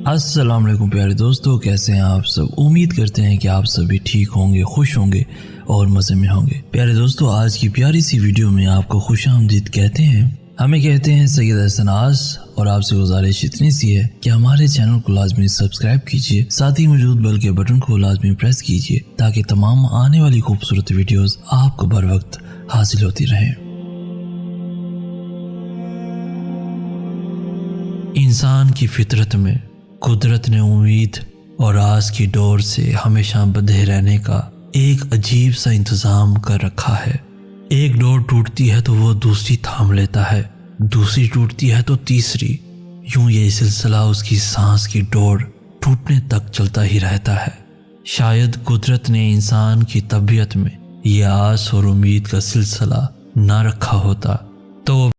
अस्सलाम वालेकुम प्यारे दोस्तों, कैसे हैं आप सब। उम्मीद करते हैं कि आप सभी ठीक होंगे, खुश होंगे और मज़े में होंगे। प्यारे दोस्तों, आज की प्यारी सी वीडियो में आपको खुशामदीद कहते हैं। हमें कहते हैं सैयद हसन आस, और आपसे गुजारिश इतनी सी है कि हमारे चैनल को लाजमी सब्सक्राइब कीजिए, साथ ही मौजूद बेल के बटन को लाजमी प्रेस कीजिए ताकि तमाम आने वाली खूबसूरत वीडियोस आपको बर वक्त हासिल होती रहें। इंसान की फितरत में कुदरत ने उम्मीद और आस की डोर से हमेशा बंधे रहने का एक अजीब सा इंतज़ाम कर रखा है। एक डोर टूटती है तो वो दूसरी थाम लेता है, दूसरी टूटती है तो तीसरी, यूं ये सिलसिला उसकी सांस की डोर टूटने तक चलता ही रहता है। शायद कुदरत ने इंसान की तबीयत में ये आस और उम्मीद का सिलसिला ना रखा होता तो